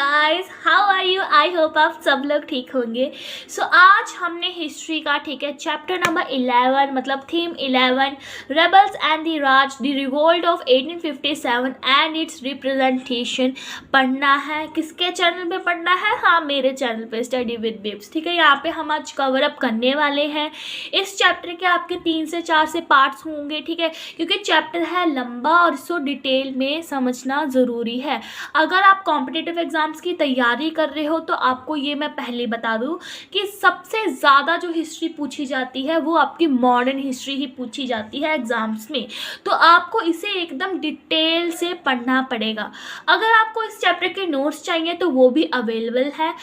Guys, how are you? I hope आप सब लोग ठीक होंगे। सो आज हमने हिस्ट्री का ठीक है चैप्टर नंबर 11 मतलब theme 11 rebels and the Raj the revolt of 1857 and it's representation पढ़ना है। किसके चैनल पे पढ़ना है? हाँ, मेरे चैनल पे स्टडी विद बिब्स। ठीक है, यहाँ पे हम आज कवर अप करने वाले हैं। इस चैप्टर के आपके 3 से 4 से पार्ट्स होंगे। ठीक है, क्योंकि चैप्टर है लंबा और इसको डिटेल में समझना ज़रूरी है। अगर आप कॉम्पिटिटिव एग्जाम्स की तैयारी कर रहे हो तो आपको ये मैं पहले बता दूं कि सबसे ज़्यादा जो हिस्ट्री पूछी जाती है वो आपकी मॉडर्न हिस्ट्री ही पूछी जाती है एग्जाम्स में। तो आपको इसे एकदम डिटेल से पढ़ना पड़ेगा। अगर आपको इस चैप्टर के नोट्स चाहिए तो वो भी अवेलेबल है।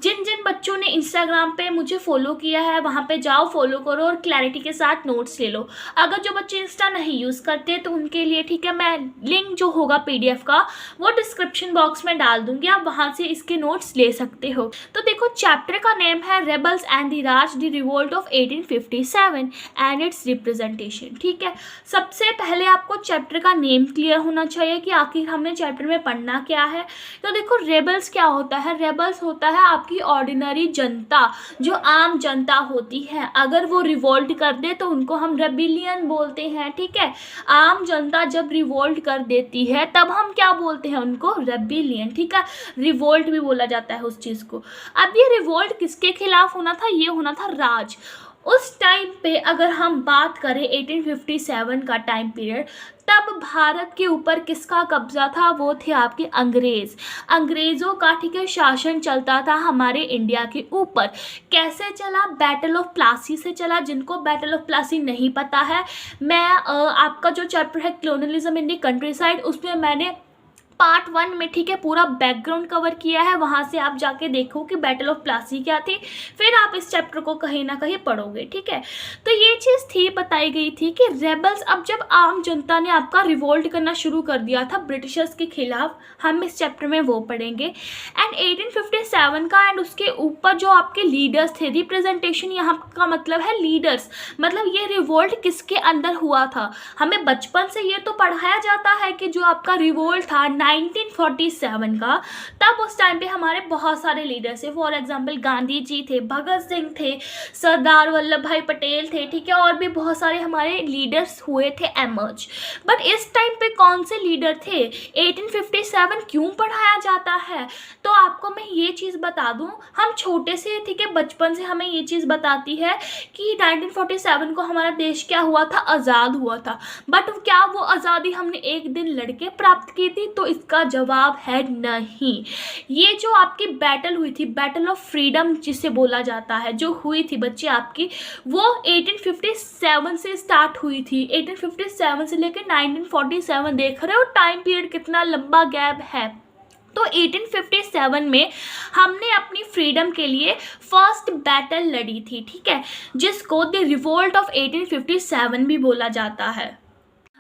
जिन जिन बच्चों ने इंस्टाग्राम पे मुझे फॉलो किया है वहाँ पे जाओ, फॉलो करो और क्लैरिटी के साथ नोट्स ले लो। अगर जो बच्चे इंस्टा नहीं यूज़ करते तो उनके लिए ठीक है, मैं लिंक जो होगा पीडीएफ का वो डिस्क्रिप्शन बॉक्स में डाल दूंगी, आप वहां से इसके नोट्स ले सकते हो। तो देखो, चैप्टर का नेम है rebels and the Raj the revolt of 1857 and it's representation. ठीक है, सबसे पहले आपको चैप्टर का नेम क्लियर होना चाहिए कि आखिर हमने चैप्टर में पढ़ना क्या है। तो देखो, रेबल्स क्या होता है? रेबल्स होता है आपकी ऑर्डिनरी जनता, जो आम जनता होती है। अगर वो रिवोल्ट कर दे तो उनको हम रेबिलियन बोलते हैं। ठीक है, आम जनता जब रिवोल्ट कर देती है तब हम क्या बोलते हैं? उनको रेबिलियन। ठीक है, रिवोल्ट भी बोला जाता है उस चीज़ को। अब ये रिवोल्ट किसके खिलाफ होना था? ये होना था राज। उस टाइम पे अगर हम बात करें 1857 का टाइम पीरियड, तब भारत के ऊपर किसका कब्जा था? वो थे आपके अंग्रेज। अंग्रेज़ों का ठीक है शासन चलता था हमारे इंडिया के ऊपर। कैसे चला? बैटल ऑफ प्लासी से चला। जिनको बैटल ऑफ प्लासी नहीं पता है, मैं आपका जो चैप्टर है कॉलोनियलिज्म इन दी कंट्री साइड, उसमें मैंने पार्ट 1 में ठीक है पूरा बैकग्राउंड कवर किया है। वहाँ से आप जाके देखो कि बैटल ऑफ प्लासी क्या थी, फिर आप इस चैप्टर को कहीं ना कहीं पढ़ोगे। ठीक है, तो ये चीज़ थी, बताई गई थी कि रेबल्स, अब जब आम जनता ने आपका रिवोल्ट करना शुरू कर दिया था ब्रिटिशर्स के खिलाफ, हम इस चैप्टर में वो पढ़ेंगे। एंड 1857 का एंड उसके ऊपर जो आपके लीडर्स थे, रिप्रेजेंटेशन यहाँ का मतलब है लीडर्स, मतलब ये रिवोल्ट किसके अंदर हुआ था। हमें बचपन से ये तो पढ़ाया जाता है कि जो आपका रिवोल्ट था 1947 का, तब उस टाइम पे हमारे बहुत सारे लीडर्स थे। फॉर एग्जांपल गांधी जी थे, भगत सिंह थे, सरदार वल्लभ भाई पटेल थे। ठीक है, और भी बहुत सारे हमारे लीडर्स हुए थे एमर्ज। बट इस टाइम पे कौन से लीडर थे? 1857 क्यों पढ़ाया जाता है? तो आपको मैं ये चीज़ बता दूं, हम छोटे से ठीक है बचपन से हमें ये चीज़ बताती है कि 1947 को हमारा देश क्या हुआ था? आज़ाद हुआ था। बट क्या वो आज़ादी हमने एक दिन लड़के प्राप्त की थी? तो इसका जवाब है नहीं। ये जो आपकी बैटल हुई थी, बैटल ऑफ फ्रीडम जिसे बोला जाता है, जो हुई थी बच्चे आपकी, वो 1857 से स्टार्ट हुई थी। 1857 से लेकर 1947, देख रहे हो टाइम पीरियड कितना लंबा गैप है। तो 1857 में हमने अपनी फ्रीडम के लिए फर्स्ट बैटल लड़ी थी। ठीक है, जिसको द रिवोल्ट ऑफ 1857 भी बोला जाता है।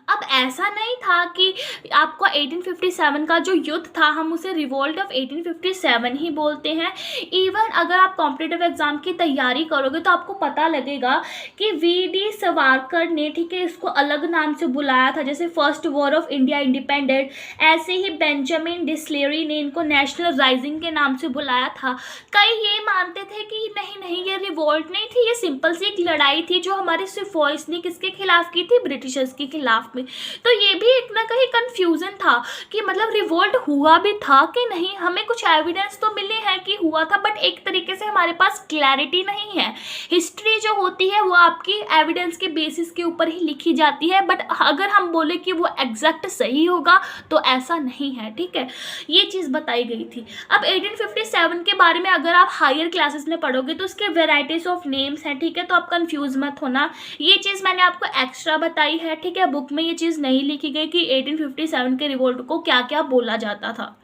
अब ऐसा नहीं था कि आपको 1857 का जो युद्ध था हम उसे रिवोल्ट ऑफ 1857 ही बोलते हैं। इवन अगर आप कॉम्पिटिटिव एग्जाम की तैयारी करोगे तो आपको पता लगेगा कि वी.डी. सावरकर ने ठीक है इसको अलग नाम से बुलाया था, जैसे first war of India independent. ऐसे ही बेंजामिन डिस्लेरी ने इनको नेशनल राइजिंग के नाम से बुलाया था। कई ये मानते थे कि नहीं ये रिवोल्ट नहीं थी, ये सिंपल सी एक लड़ाई थी जो हमारे सिफॉइस ने किसके खिलाफ की थी? ब्रिटिशर्स के खिलाफ में। तो ये भी एक ना कहीं कंफ्यूजन था कि मतलब रिवोल्ट हुआ भी था कि नहीं। हमें कुछ एविडेंस तो मिले हैं कि हुआ था, बट एक तरीके से हमारे पास क्लैरिटी नहीं है। हिस्ट्री जो होती है वो आपकी एविडेंस के बेसिस के ऊपर ही लिखी जाती है, बट अगर हम बोले कि वो एग्जैक्ट सही होगा तो ऐसा नहीं है। ठीक है, ये चीज़ बताई गई थी। अब 1857 के बारे में अगर आप हायर क्लासेस में पढ़ोगे तो उसके वेराइटीज ऑफ नेम्स हैं। ठीक है, तो आप कंफ्यूज मत होना, ये चीज़ मैंने आपको एक्स्ट्रा बताई है। ठीक है, बुक में ये चीज़ नहीं लिखी गई कि 1857 के रिवोल्ट को क्या क्या बोला जाता था।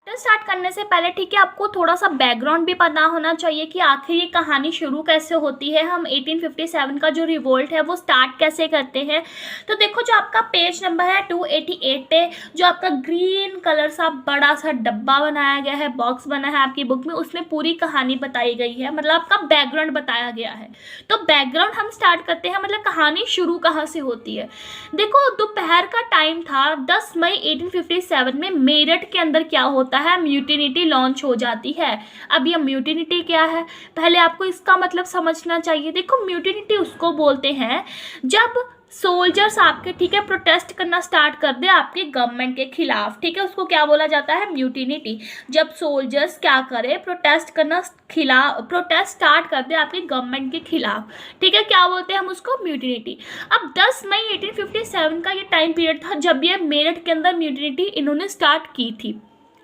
स्टार्ट करने से पहले ठीक है आपको थोड़ा सा बैकग्राउंड भी पता होना चाहिए कि आखिर ये कहानी शुरू कैसे होती है। हम 1857 का जो रिवोल्ट है वो स्टार्ट कैसे करते हैं। तो देखो, जो आपका पेज नंबर है 288 पे जो आपका ग्रीन कलर सा बड़ा सा डब्बा बनाया गया है, बॉक्स बना है आपकी बुक में, उसमें पूरी कहानी बताई गई है, मतलब आपका बैकग्राउंड बताया गया है। तो बैकग्राउंड हम स्टार्ट करते हैं, मतलब कहानी शुरू कहाँ से होती है। देखो, दोपहर का टाइम था, 10 मई 1857 में मेरठ के अंदर क्या होता होता है, म्यूटिनिटी लॉन्च हो जाती है। अब ये म्यूटिनिटी क्या है, पहले आपको इसका मतलब समझना चाहिए। देखो म्यूटिनिटी उसको बोलते हैं जब सोल्जर्स आपके, ठीक है, प्रोटेस्ट करना स्टार्ट कर दे आपके गवर्नमेंट के खिलाफ, ठीक है, उसको क्या बोला जाता है, म्यूटिनिटी। जब सोल्जर्स क्या करे, प्रोटेस्ट करना प्रोटेस्ट स्टार्ट कर दे आपके गवर्नमेंट के खिलाफ, ठीक है, क्या बोलते हैं हम उसको, म्यूटिनिटी। अब 10 मई 1857 का ये टाइम पीरियड था जब ये मेरठ के अंदर म्यूटिनिटी इन्होंने स्टार्ट की थी।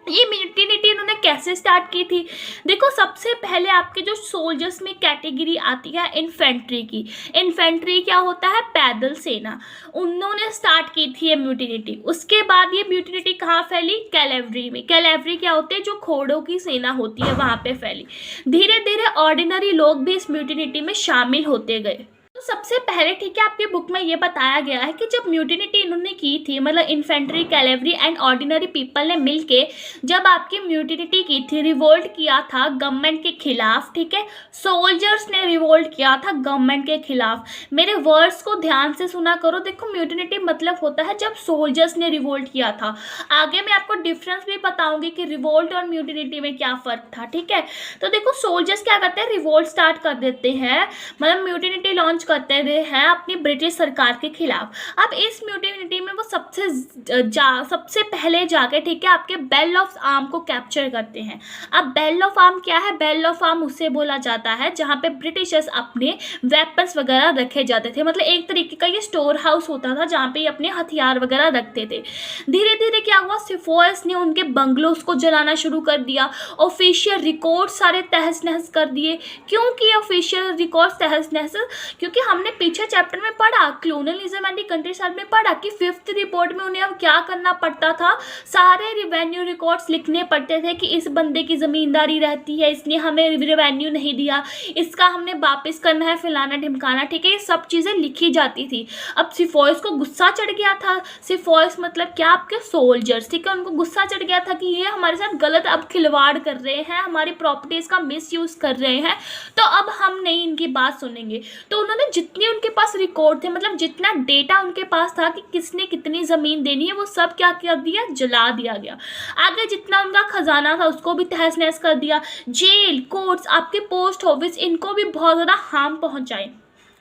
ये म्यूटिनिटी इन्होंने कैसे स्टार्ट की थी, देखो सबसे पहले आपके जो सोल्जर्स में कैटेगरी आती है इन्फेंट्री की। इन्फेंट्री क्या होता है, पैदल सेना, उन्होंने स्टार्ट की थी ये म्यूटिनिटी। उसके बाद ये म्यूटिनिटी कहाँ फैली, कैलेवरी में। कैलेवरी क्या होते हैं, जो घोड़ों की सेना होती है, वहाँ पे फैली। धीरे धीरे ऑर्डिनरी लोग भी इस म्यूटिनिटी में शामिल होते गए। तो सबसे पहले, ठीक है, आपकी बुक में ये बताया गया है कि जब म्यूटिनिटी इन्होंने की थी, मतलब इन्फेंट्री, कैलेवरी एंड ऑर्डिनरी पीपल ने मिलके जब आपकी म्यूटिनिटी की थी, रिवोल्ट किया था गवर्नमेंट के खिलाफ, ठीक है, सोल्जर्स ने रिवोल्ट किया था गवर्नमेंट के खिलाफ। मेरे वर्ड्स को ध्यान से सुना करो। देखो म्यूटिनिटी मतलब होता है जब सोल्जर्स ने रिवोल्ट किया था। आगे मैं आपको डिफरेंस भी बताऊंगी कि रिवोल्ट और म्यूटिनिटी में क्या फ़र्क था, ठीक है। तो देखो सोल्जर्स क्या करते हैं, रिवोल्ट स्टार्ट कर देते हैं, मतलब म्यूटिनिटी लॉन्च करते हैं अपनी ब्रिटिश सरकार के खिलाफ। अब इस म्यूटिनिटी में वो सबसे पहले जाके, ठीक है, आपके बेल ऑफ आर्म को कैप्चर करते हैं। अब बेल ऑफ आर्म क्या है, बेल ऑफ आर्म उससे बोला जाता है जहाँ पे ब्रिटिशर्स अपने वेपन्स वगैरह रखे जाते थे, मतलब एक तरीके का ये स्टोर हाउस होता था जहाँ पे ये अपने हथियार वगैरह रखते थे। धीरे धीरे क्या हुआ, सिफोयस ने उनके बंगलोज को जलाना शुरू कर दिया, ऑफिशियल रिकॉर्ड सारे तहस नहस कर दिए। क्यों किए ऑफिशियल रिकॉर्ड तहस नहस, क्योंकि हमने पीछे चैप्टर में पढ़ा, कॉलोनियलिज्म एंड दी कंट्रीसाइड में पढ़ा कि 5th रिपोर्ट में उन्हें अब क्या करना पड़ता था, सारे रिवेन्यू रिकॉर्ड्स लिखने पड़ते थे कि इस बंदे की ज़मींदारी रहती है, इसने हमें रिवेन्यू नहीं दिया, इसका हमने वापस करना है, फलाना ढिमकाना, ठीक है, ये सब चीज़ें लिखी जाती थी। अब सिफोयस को गुस्सा चढ़ गया था। सिफोयस मतलब क्या, आपके सोल्जर्स, ठीक है, उनको गुस्सा चढ़ गया था कि ये हमारे साथ गलत अब खिलवाड़ कर रहे हैं, हमारी प्रॉपर्टीज़ का मिसयूज़ कर रहे हैं, तो अब हम नहीं इनकी बात सुनेंगे। तो उन्होंने जितने उनके पास रिकॉर्ड थे, मतलब जितना डेटा उनके पास था कि किसने कितनी ज़मीन देनी है, वो सब क्या कर दिया, जला दिया गया। आगे जितना उनका खजाना था उसको भी तहस नहस कर दिया। जेल, कोर्ट्स, आपके पोस्ट ऑफिस, इनको भी बहुत ज़्यादा हार्म पहुंचाए।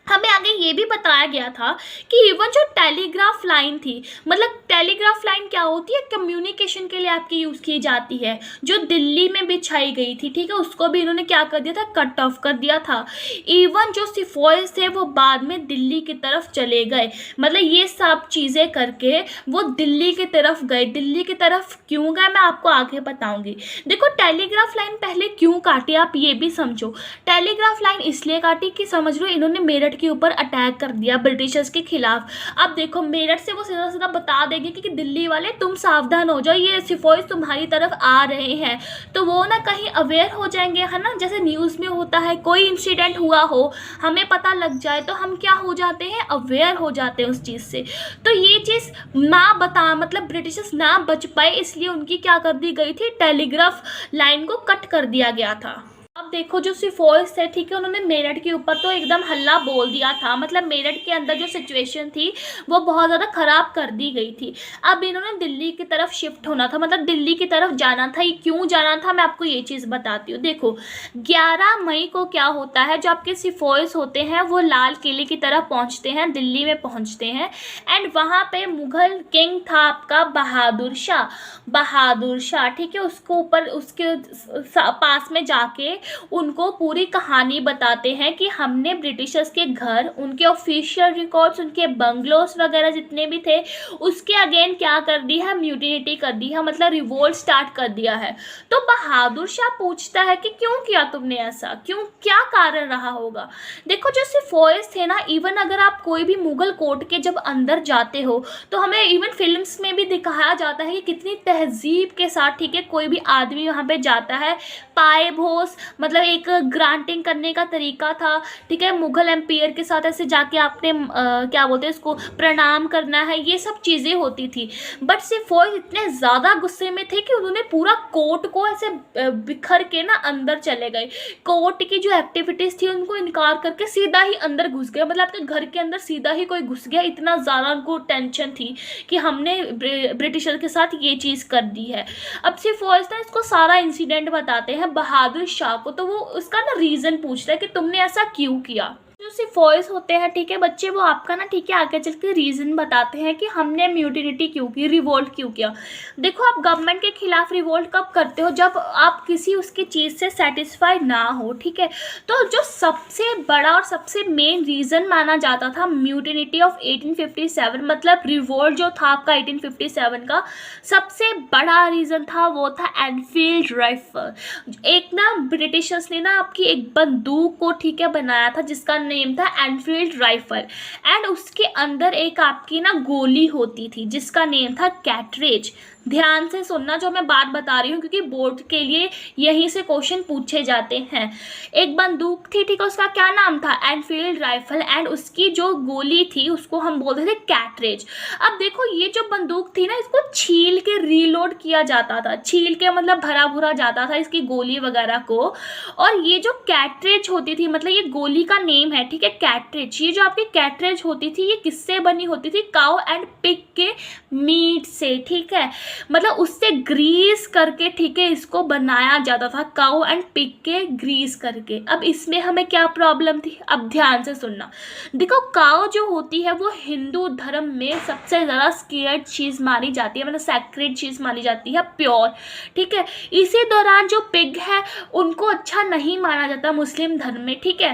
हमें आगे ये भी बताया गया था कि इवन जो टेलीग्राफ लाइन थी, मतलब टेलीग्राफ लाइन क्या होती है, कम्युनिकेशन के लिए आपकी यूज़ की जाती है, जो दिल्ली में बिछाई गई थी, ठीक है, उसको भी इन्होंने क्या कर दिया था, कट ऑफ कर दिया था। इवन जो सिफोयस थे वो बाद में दिल्ली की तरफ चले गए, मतलब ये सब चीज़ें करके वो दिल्ली की तरफ गए। दिल्ली की तरफ क्यों गए मैं आपको आगे बताऊँगी। देखो टेलीग्राफ लाइन पहले क्यों काटी, आप ये भी समझो। टेलीग्राफ लाइन इसलिए काटी कि समझ लो इन्होंने मेरठ के ऊपर अटैक कर दिया ब्रिटिशर्स के खिलाफ। अब देखो मेरठ से वो सीधा सीधा बता देंगे कि दिल्ली वाले तुम सावधान हो जाओ, ये सिफोयस तुम्हारी तरफ आ रहे हैं, तो वो ना कहीं अवेयर हो जाएंगे, है ना, जैसे न्यूज़ में होता है, कोई इंसिडेंट हुआ हो, हमें पता लग जाए तो हम क्या हो जाते हैं, अवेयर हो जाते हैं उस चीज़ से। तो ये चीज़ ना बता, मतलब ब्रिटिशर्स ना बच पाए, इसलिए उनकी क्या कर दी गई थी, टेलीग्राफ लाइन को कट कर दिया गया था। अब देखो जो सिफोयस थे, ठीक है, उन्होंने मेरठ के ऊपर तो एकदम हल्ला बोल दिया था, मतलब मेरठ के अंदर जो सिचुएशन थी वो बहुत ज़्यादा ख़राब कर दी गई थी। अब इन्होंने दिल्ली की तरफ शिफ्ट होना था, मतलब दिल्ली की तरफ जाना था। ये क्यों जाना था मैं आपको ये चीज़ बताती हूँ। देखो 11 मई को क्या होता है, जो आपके सिफोयस होते हैं वो लाल किले की तरफ पहुँचते हैं, दिल्ली में पहुँचते हैं, एंड वहाँ पर मुग़ल किंग था आपका बहादुर शाह, ठीक है, उसको ऊपर उसके पास में जाके उनको पूरी कहानी बताते हैं कि हमने ब्रिटिशर्स के घर, उनके ऑफिशियल रिकॉर्ड्स, उनके बंगलोस वगैरह जितने भी थे, उसके अगेन क्या कर दी है, म्यूटिनिटी कर दी है, मतलब रिवोल्ट स्टार्ट कर दिया है। तो बहादुर शाह पूछता है कि क्यों किया तुमने ऐसा, क्यों, क्या कारण रहा होगा। देखो जो सिफोयस थे ना, इवन अगर आप कोई भी मुगल कोर्ट के जब अंदर जाते हो तो हमें इवन फिल्म्स में भी दिखाया जाता है कि कितनी तहजीब के साथ, ठीक है, कोई भी आदमी वहाँ पे जाता है, पाए भोस, मतलब एक ग्रांटिंग करने का तरीका था, ठीक है। मुगल एम्पायर के साथ ऐसे जाके आपने क्या बोलते हैं इसको, प्रणाम करना है, ये सब चीज़ें होती थी। बट सिफोइस इतने ज़्यादा गुस्से में थे कि उन्होंने पूरा कोर्ट को ऐसे बिखर के ना अंदर चले गए। कोर्ट की जो एक्टिविटीज़ थी उनको इनकार करके सीधा ही अंदर घुस गए, मतलब आपके घर के अंदर सीधा ही कोई घुस गया। इतना ज़्यादा उनको टेंशन थी कि हमने ब्रिटिशर के साथ ये चीज़ कर दी है। अब सिफोइस ना इसको सारा इंसिडेंट बताते हैं बहादुर शाह को, तो वो उसका ना रीज़न पूछता है कि तुमने ऐसा क्यों किया। जो सिफोइस होते हैं, ठीक है बच्चे, वो आपका ना, ठीक है, आगे चल के रीज़न बताते हैं कि हमने म्यूटिनिटी क्यों की, रिवोल्ट क्यों किया। देखो, आप गवर्नमेंट के खिलाफ रिवोल्ट कब करते हो, जब आप किसी उसकी चीज़ से सेटिस्फाइड ना हो, ठीक है। तो जो सबसे बड़ा और सबसे मेन रीज़न माना जाता था म्यूटिनिटी ऑफ 1857, मतलब रिवोल्ट जो था आपका 1857 का, सबसे बड़ा रीज़न था वो था एनफील्ड राइफल। एक ना ब्रिटिशर्स ने ना आपकी एक बंदूक को, ठीक है, बनाया था जिसका नेम था एनफील्ड राइफल, एंड उसके अंदर एक आपकी ना गोली होती थी जिसका नेम था कैट्रिज। ध्यान से सुनना जो मैं बात बता रही हूँ, क्योंकि बोर्ड के लिए यहीं से क्वेश्चन पूछे जाते हैं। एक बंदूक थी, ठीक है, उसका क्या नाम था, एनफील्ड राइफल, एंड उसकी जो गोली थी उसको हम बोलते थे कैट्रिज। अब देखो, ये जो बंदूक थी ना, इसको छील के रीलोड किया जाता था, छील के मतलब भरा भुरा जाता था इसकी गोली वगैरह को। और ये जो कैट्रिज होती थी, मतलब ये गोली का नेम है, ठीक है, कैट्रिज। ये जो आपकी कैट्रिज होती थी ये किससे बनी होती थी, काउ एंड पिग के मीट से, ठीक है, मतलब उससे ग्रीस करके, ठीक है, इसको बनाया जाता था, काउ एंड पिग के ग्रीस करके। अब इसमें हमें क्या प्रॉब्लम थी, अब ध्यान से सुनना। देखो, काउ जो होती है वो हिंदू धर्म में सबसे ज़्यादा स्केयर्ड चीज़ मानी जाती है, मतलब सैक्रेड चीज़ मानी जाती है, प्योर, ठीक है। इसी दौरान जो पिग है उनको अच्छा नहीं माना जाता मुस्लिम धर्म में, ठीक है।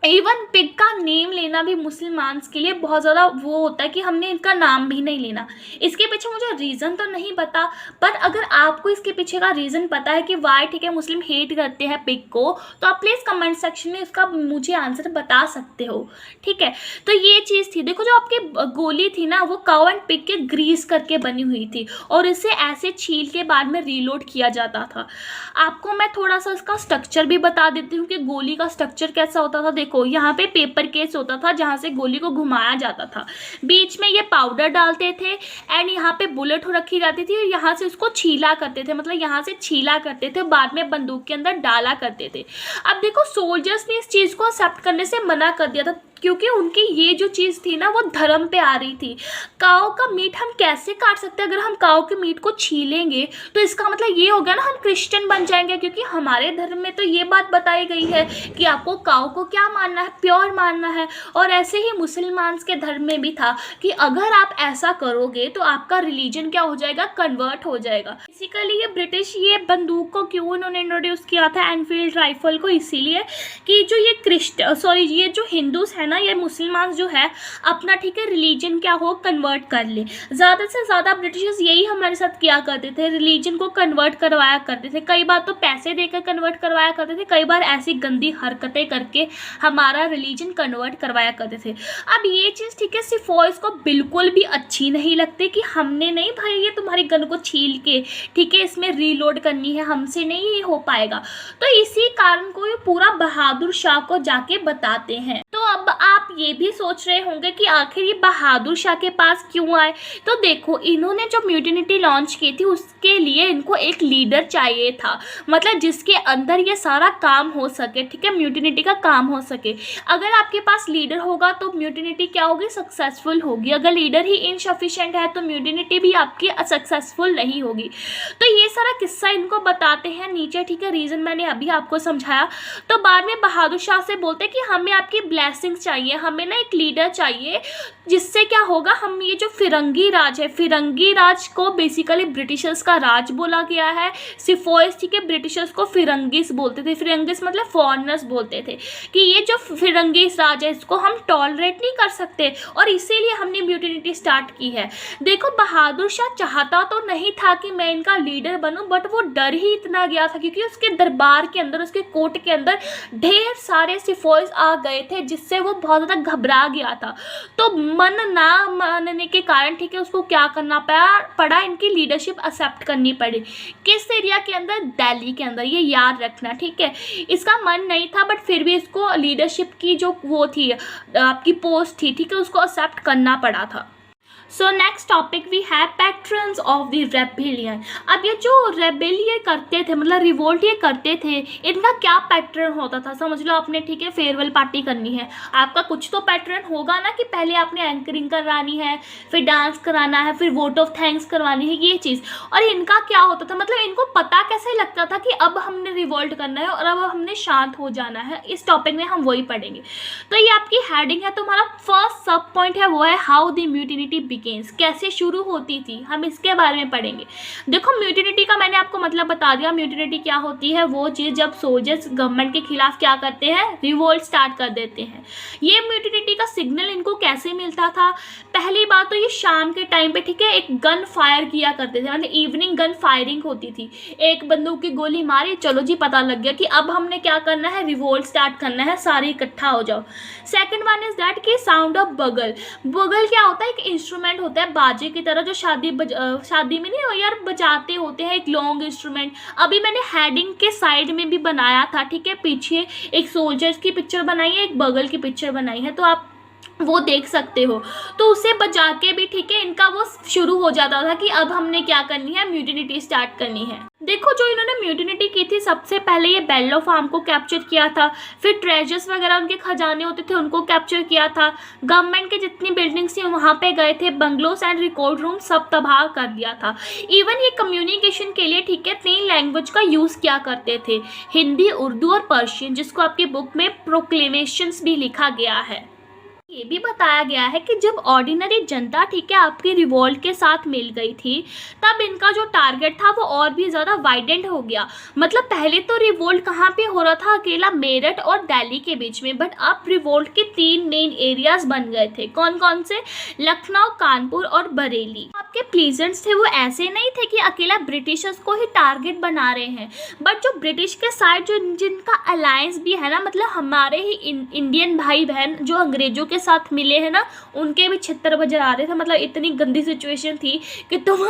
इवन पिग का नेम लेना भी मुसलमान्स के लिए बहुत ज़्यादा वो होता है कि हमने इनका नाम भी नहीं लेना। इसके पीछे मुझे रीज़न तो नहीं पता, पर अगर आपको इसके पीछे का रीज़न पता है कि वाई, ठीक है, मुस्लिम हेट करते हैं पिग को, तो आप प्लीज़ कमेंट सेक्शन में उसका मुझे आंसर बता सकते हो, ठीक है। तो ये चीज़ थी। देखो, जो आपकी गोली थी ना वो काउ एंड पिग के ग्रीस करके बनी हुई थी और इसे ऐसे छील के बाद में रीलोड किया जाता था। आपको मैं थोड़ा सा इसका स्ट्रक्चर भी बता देती हूँ कि गोली का स्ट्रक्चर कैसा होता था। देखो, यहाँ पे पेपर केस होता था जहाँ से गोली को घुमाया जाता था, बीच में ये पाउडर डालते थे, एंड यहाँ पे बुलेट रखी जाती थी और यहाँ से उसको छीला करते थे, मतलब यहाँ से छीला करते थे, बाद में बंदूक के अंदर डाला करते थे। अब देखो, सोल्जर्स ने इस चीज़ को एक्सेप्ट करने से मना कर दिया था क्योंकि उनकी ये जो चीज़ थी ना वो धर्म पे आ रही थी। काऊ का मीट हम कैसे काट सकते हैं, अगर हम काऊ के मीट को छीलेंगे तो इसका मतलब ये हो गया ना हम क्रिश्चियन बन जाएंगे, क्योंकि हमारे धर्म में तो ये बात बताई गई है कि आपको काऊ को क्या मानना है, प्योर मानना है। और ऐसे ही मुसलमान के धर्म में भी था कि अगर आप ऐसा करोगे तो आपका रिलीजन क्या हो जाएगा, कन्वर्ट हो जाएगा। बेसिकली ये ब्रिटिश ये बंदूक को क्यों उन्होंने इंट्रोड्यूस किया था, एनफील्ड राइफल को, इसीलिए कि जो ये ये जो हिंदूज है ना, ये मुसलमान जो है अपना, ठीक है, रिलीजन क्या हो, कन्वर्ट कर ले। ज़्यादा से ज़्यादा ब्रिटिशर्स यही हमारे साथ किया करते थे, रिलीजन को कन्वर्ट करवाया करते थे। कई बार तो पैसे देकर कन्वर्ट करवाया करते थे, कई बार ऐसी गंदी हरकतें करके हमारा रिलीजन कन्वर्ट करवाया करते थे। अब ये चीज़, ठीक है, सिफोइस को बिल्कुल भी अच्छी नहीं लगती कि हमने नहीं भाई ये तुम्हारी गन को छील के, ठीक है, इसमें रीलोड करनी है, हमसे नहीं ये हो पाएगा। तो इसी कारण को ये पूरा बहादुर शाह को जाके बताते हैं। तो अब आप ये भी सोच रहे होंगे कि आखिर ये बहादुर शाह के पास क्यों आए। तो देखो, इन्होंने जो म्यूटिनिटी लॉन्च की थी उसके लिए इनको एक लीडर चाहिए था, मतलब जिसके अंदर ये सारा काम हो सके, ठीक है, म्यूटिनिटी का काम हो सके। अगर आपके पास लीडर होगा तो म्यूटिनिटी क्या होगी, सक्सेसफुल होगी। अगर लीडर ही इनसफिशिएंट है तो म्यूटिनिटी भी आपकी सक्सेसफुल नहीं होगी। तो ये सारा किस्सा इनको बताते हैं नीचे, ठीक है, रीज़न मैंने अभी आपको समझाया। तो बाद में बहादुर शाह से बोलते हैं कि हमें आपकी ब्लेसिंग्स चाहिए, हमें ना एक लीडर चाहिए जिससे क्या होगा, हम ये जो फिरंगी राज है, फिरंगी राज को बेसिकली ब्रिटिशर्स का राज बोला गया है। सिफोइस, ठीक है, ब्रिटिशर्स को फिरंगिस बोलते थे, फिरंगिस मतलब फॉरेनर्स बोलते थे कि ये जो फिरंगिस राज है इसको हम टॉलरेट नहीं कर सकते और इसीलिए हमने म्यूटिनिटी स्टार्ट की है। देखो, बहादुर शाह चाहता तो नहीं था कि मैं इनका लीडर बनूं, बट वो डर ही इतना गया था क्योंकि उसके दरबार के अंदर, उसके कोर्ट के अंदर ढेर सारे सिफोइस आ गए थे जिससे वो बहुत ज़्यादा घबरा गया था। तो मन ना मानने के कारण ठीक है उसको क्या करना पड़ा, इनकी लीडरशिप एक्सेप्ट करनी पड़ी। किस एरिया के अंदर? दिल्ली के अंदर, ये याद रखना, ठीक है। इसका मन नहीं था बट फिर भी इसको लीडरशिप की जो वो थी आपकी पोस्ट थी, ठीक है, उसको एक्सेप्ट करना पड़ा था। So next topic we have patrons of the rebellion. अब ये जो रेबेलियन करते थे, मतलब रिवोल्ट ये करते थे, इनका क्या पैटर्न होता था? समझ लो आपने, ठीक है, फेयरवेल पार्टी करनी है, आपका कुछ तो पैटर्न होगा ना कि पहले आपने एंकरिंग करानी है, फिर डांस कराना है, फिर वोट ऑफ थैंक्स करवानी है, ये चीज़। और इनका क्या होता था, मतलब इनको पता कैसे लगता था कि अब हमने रिवोल्ट करना है और अब हमने शांत हो जाना है? इस टॉपिक में हम वही पढ़ेंगे। तो ये आपकी हेडिंग है, तो हमारा फर्स्ट सब पॉइंट है वो है हाउ द म्यूटिनिटी कैसे शुरू होती थी, हम इसके बारे में पढ़ेंगे। देखो म्यूटिनिटी का मैंने आपको मतलब बता दिया। म्यूटिनिटी क्या होती है? वो चीज़ जब सोल्जर्स गवर्नमेंट के खिलाफ क्या करते हैं, रिवोल्ट स्टार्ट कर देते हैं। ये म्यूटिनिटी का सिग्नल इनको कैसे मिलता था? पहली बात तो ये शाम के टाइम पे, ठीक है, एक गन फायर किया करते थे, मतलब इवनिंग गन फायरिंग होती थी। एक बंदूक की गोली मारी, चलो जी पता लग गया कि अब हमने क्या करना है, रिवोल्ट स्टार्ट करना है, सारे इकट्ठा हो जाओ। सेकंड वन इज दैट कि साउंड ऑफ बगल। बगल क्या होता है? एक इंस्ट्रूमेंट होता है बाजे की तरह, जो शादी में नहीं हो यार बजाते होते हैं, एक लॉन्ग इंस्ट्रूमेंट। अभी मैंने हेडिंग के साइड में भी बनाया था, ठीक है, पीछे एक सोल्जर्स की पिक्चर बनाई है, एक बगल की पिक्चर बनाई है, तो आप वो देख सकते हो। तो उसे बजा के भी, ठीक है, इनका वो शुरू हो जाता था कि अब हमने क्या करनी है, म्यूटिनिटी स्टार्ट करनी है। देखो जो इन्होंने म्यूटिनिटी की थी, सबसे पहले ये बेल्लो फार्म को कैप्चर किया था, फिर ट्रेजर्स वगैरह उनके खजाने होते थे उनको कैप्चर किया था, गवर्नमेंट के जितनी बिल्डिंग्स थी वहाँ पे गए थे, बंगलोस एंड रिकॉर्ड रूम सब तबाह कर दिया था। इवन ये कम्युनिकेशन के लिए, ठीक है, 3 लैंग्वेज का यूज़ किया करते थे, हिंदी, उर्दू और पर्शियन, जिसको आपकी बुक में प्रोक्लेमेशंस भी लिखा गया है। ये भी बताया गया है कि जब ऑर्डिनरी जनता, ठीक है, आपकी रिवोल्ट के साथ मिल गई थी, तब इनका जो टारगेट था वो और भी ज़्यादा वाइडेंड हो गया। मतलब पहले तो रिवोल्ट कहाँ पे हो रहा था, अकेला मेरठ और दिल्ली के बीच में, बट अब रिवोल्ट के 3 मेन एरियाज बन गए थे। कौन कौन से? लखनऊ, कानपुर और बरेली। आपके प्लीजेंट्स थे वो ऐसे नहीं थे कि अकेला ब्रिटिशर्स को ही टारगेट बना रहे हैं, बट जो ब्रिटिश के साइड जो जिनका अलायंस भी है ना, मतलब हमारे ही इंडियन भाई बहन जो अंग्रेजों के साथ मिले हैं ना, उनके भी छितर बजा आ रहे थे। मतलब इतनी गंदी सिचुएशन थी कि तुम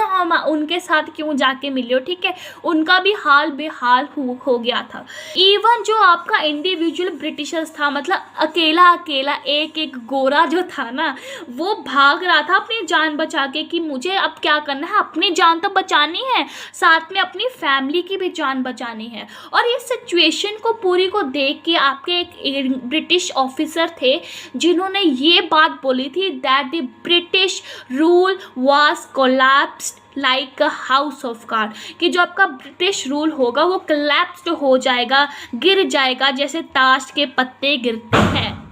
उनके साथ क्यों जाके मिले हो, ठीक है, उनका भी हाल बेहाल हो गया था। इवन जो आपका इंडिविजुअल ब्रिटिशर्स था, मतलब अकेला एक एक गोरा जो था ना, वो भाग रहा था अपनी जान बचा के कि मुझे अब क्या करना है, अपनी जान तो बचानी है, साथ में अपनी फैमिली की भी जान बचानी है। और इस सिचुएशन को पूरी को देख के आपके एक ब्रिटिश ऑफिसर थे जिन्होंने ये बात बोली थी that the British rule was collapsed like a house of card, कि जो आपका ब्रिटिश रूल होगा वो कोलैप्स्ड हो जाएगा, गिर जाएगा जैसे ताश के पत्ते गिरते हैं।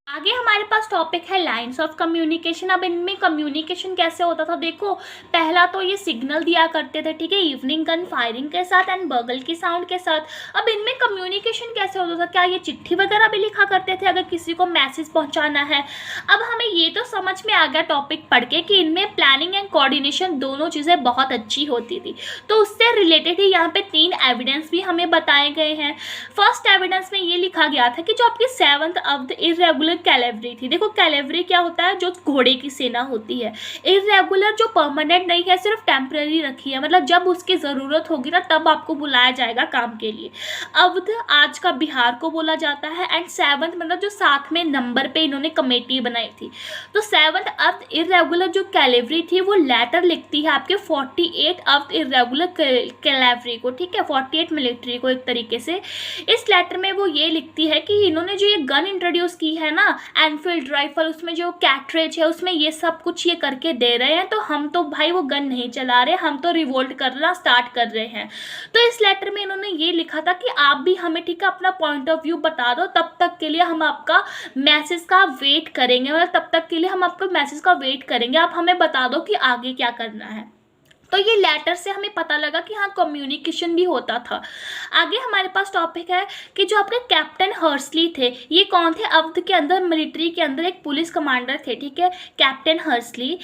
आगे हमारे पास टॉपिक है लाइंस ऑफ कम्युनिकेशन। अब इनमें कम्युनिकेशन कैसे होता था? देखो पहला तो ये सिग्नल दिया करते थे, ठीक है, इवनिंग गन फायरिंग के साथ एंड बगल की साउंड के साथ। अब इनमें कम्युनिकेशन कैसे होता था? क्या ये चिट्ठी वगैरह भी लिखा करते थे अगर किसी को मैसेज पहुंचाना है? अब हमें ये तो समझ में आ गया टॉपिक पढ़ के कि इनमें प्लानिंग एंड कोऑर्डिनेशन दोनों चीज़ें बहुत अच्छी होती थी। तो उससे रिलेटेड ही यहाँ पे 3 एविडेंस भी हमें बताए गए हैं। फर्स्ट एविडेंस में ये लिखा गया था कि जो आपकी 7th ऑफ द इरेगुलर कैलेवरी थी। देखो कैलेवरी क्या होता है? जो घोड़े की सेना होती है। इरेगुलर जो परमानेंट नहीं है, सिर्फ टेम्पररी रखी है, मतलब जब उसकी ज़रूरत होगी ना तब आपको बुलाया जाएगा काम के लिए। अवध आज का बिहार को बोला जाता है एंड 7th मतलब जो 7वें नंबर पे इन्होंने कमेटी बनाई थी। तो 7th ऑफ इरेगुलर जो कैलेवरी थी वो लेटर लिखती है आपके 48 ऑफ इरेगुलर कैलेवरी को, ठीक है, 48 मिलिट्री को एक तरीके से। इस लेटर में वो ये लिखती है कि इन्होंने जो ये गन इंट्रोड्यूस की है ना, एनफील्ड राइफल, उसमें जो कैट्रेज है उसमें ये सब कुछ ये करके दे रहे हैं, तो हम तो भाई वो गन नहीं चला रहे, हम तो रिवोल्ट करना स्टार्ट कर रहे हैं। तो इस लेटर में इन्होंने ये लिखा था कि आप भी हमें, ठीक है, अपना पॉइंट ऑफ व्यू बता दो, तब तक के लिए हम आपका मैसेज का वेट करेंगे, मतलब तब तक के लिए हम आपका मैसेज का वेट करेंगे, आप हमें बता दो कि आगे क्या करना है। तो ये लेटर से हमें पता लगा कि हाँ कम्युनिकेशन भी होता था। आगे हमारे पास टॉपिक है कि जो आपके कैप्टन हर्सली थे, ये कौन थे? अवध के अंदर मिलिट्री के अंदर एक पुलिस कमांडर थे, ठीक है, कैप्टन हर्सली।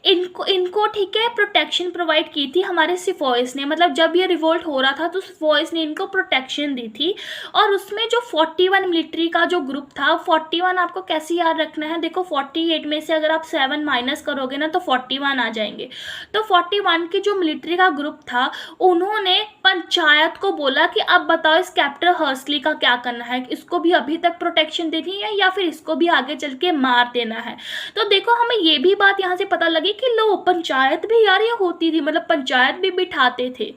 इनको ठीक है प्रोटेक्शन प्रोवाइड की थी हमारे सिफॉइस ने, मतलब जब ये रिवोल्ट हो रहा था तो सिफॉइस ने इनको प्रोटेक्शन दी थी। और उसमें जो 41 मिलिट्री का जो ग्रुप था, 41 आपको कैसे याद रखना है, देखो 48 में से अगर आप 7 माइनस करोगे ना तो 41 आ जाएंगे। तो 41 के जो मिलिट्री का ग्रुप था, उन्होंने पंचायत को बोला कि अब बताओ इस कैप्टन हर्सली का क्या करना है, इसको भी अभी तक प्रोटेक्शन देनी है या फिर इसको भी आगे चल के मार देना है। तो देखो हमें ये भी बात यहाँ से पता लगी कि लो पंचायत भी यार ये होती थी, मतलब पंचायत भी बिठाते थे।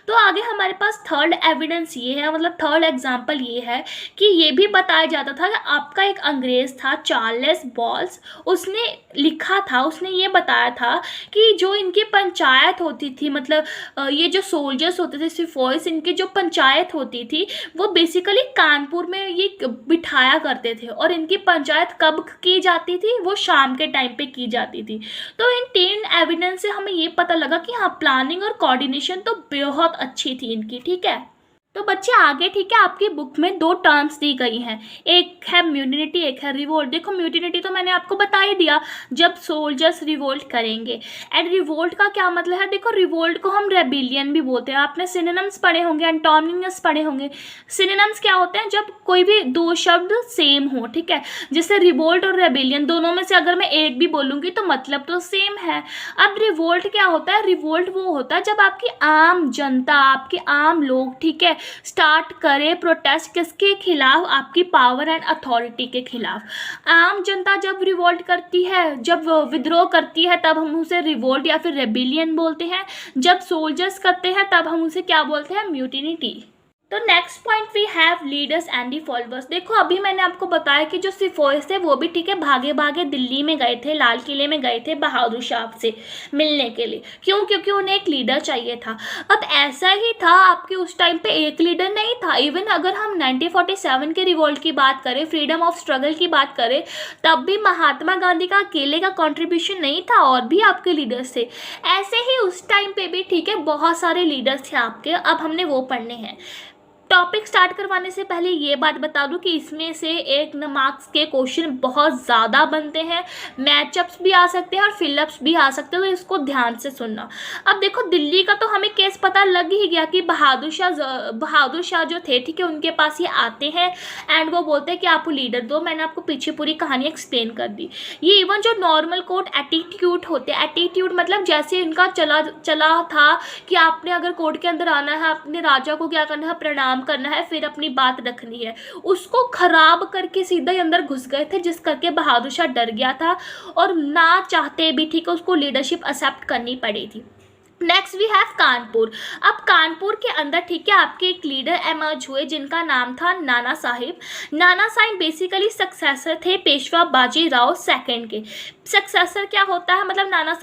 तो आगे हमारे पास थर्ड एविडेंस ये है, मतलब थर्ड एग्जाम्पल ये है कि ये भी बताया जाता था कि आपका एक अंग्रेज था चार्ल्स बॉल्स, उसने लिखा था, उसने ये बताया था कि जो इनकी पंचायत होती थी, मतलब ये जो सोल्जर्स होते थे सिफॉइस, इनकी जो पंचायत होती थी वो बेसिकली कानपुर में ये बिठाया करते थे। और इनकी पंचायत कब की जाती थी? वो शाम के टाइम पे की जाती थी। तो इन 3 एविडेंस से हमें ये पता लगा कि हाँ प्लानिंग और कोऑर्डिनेशन तो बहुत अच्छी थी इनकी, ठीक है। तो बच्चे आगे ठीक है आपकी बुक में 2 टर्म्स दी गई हैं, एक है म्यूटिनिटी, एक है रिवोल्ट। देखो म्यूटिनिटी तो मैंने आपको बता ही दिया, जब सोल्जर्स रिवोल्ट करेंगे। एंड रिवोल्ट का क्या मतलब है? देखो रिवोल्ट को हम रेबिलियन भी बोलते हैं। आपने सिनोनिम्स पढ़े होंगे, एंटोनिम्स पढ़े होंगे। सिनोनिम्स क्या होते हैं? जब कोई भी 2 शब्द सेम हो, ठीक है, जैसे रिवोल्ट और रेबिलियन, दोनों में से अगर मैं एक भी बोलूँगी तो मतलब तो सेम है। अब रिवोल्ट क्या होता है? रिवोल्ट वो होता है जब आपकी आम जनता, आपके आम लोग, ठीक है, स्टार्ट करे प्रोटेस्ट किसके खिलाफ? आपकी पावर एंड अथॉरिटी के खिलाफ। आम जनता जब रिवोल्ट करती है, जब विद्रोह करती है, तब हम उसे रिवोल्ट या फिर रेबिलियन बोलते हैं। जब सोल्जर्स करते हैं तब हम उसे क्या बोलते हैं? म्यूटिनिटी। तो next point we have leaders and the followers. देखो अभी मैंने आपको बताया कि जो सिफॉइस थे वो भी ठीक है भागे भागे दिल्ली में गए थे, लाल किले में गए थे बहादुर शाह से मिलने के लिए। क्यों? क्योंकि उन्हें एक लीडर चाहिए था। अब ऐसा ही था आपके उस टाइम पे एक लीडर नहीं था। इवन अगर हम 1947 के रिवोल्ट की बात करें, फ्रीडम ऑफ स्ट्रगल की बात करें, तब भी महात्मा गांधी का अकेले का कॉन्ट्रीब्यूशन नहीं था, और भी आपके लीडर्स थे। ऐसे ही उस टाइम पे भी ठीक है बहुत सारे लीडर्स थे आपके। अब हमने वो पढ़ने हैं। टॉपिक स्टार्ट करवाने से पहले ये बात बता दूं कि इसमें से 1 मार्क्स के क्वेश्चन बहुत ज़्यादा बनते हैं, मैचअप्स भी आ सकते हैं और फिलअप्स भी आ सकते हैं, तो इसको ध्यान से सुनना। अब देखो दिल्ली का तो हमें केस पता लग ही गया कि बहादुर शाह जो थे, ठीक है, उनके पास ये आते हैं एंड वो बोलते हैं कि आपको लीडर दो। मैंने आपको पीछे पूरी कहानी एक्सप्लेन कर दी। ये इवन जो नॉर्मल कोर्ट एटीट्यूड होते हैं, एटीट्यूड मतलब जैसे इनका चला था कि आपने अगर कोर्ट के अंदर आना है, अपने राजा को क्या करना है? प्रणाम करना है, फिर अपनी बात रखनी है, उसको खराब करके सीधा ही अंदर घुस गए थे, जिस करके बहादुर शाह डर गया था और ना चाहते भी ठीक है उसको लीडरशिप एक्सेप्ट करनी पड़ी थी। Next we have Kanpur. अब कानपुर के अंदर ठीक है आपके एक लीडर एमर्ज हुए जिनका नाम था नाना साहिब। नाना साहिब बेसिकली सक्सेसर थे पेशवा बाजीराव सेकंड के। सक्सेसर क्या होता है? मतलब नाना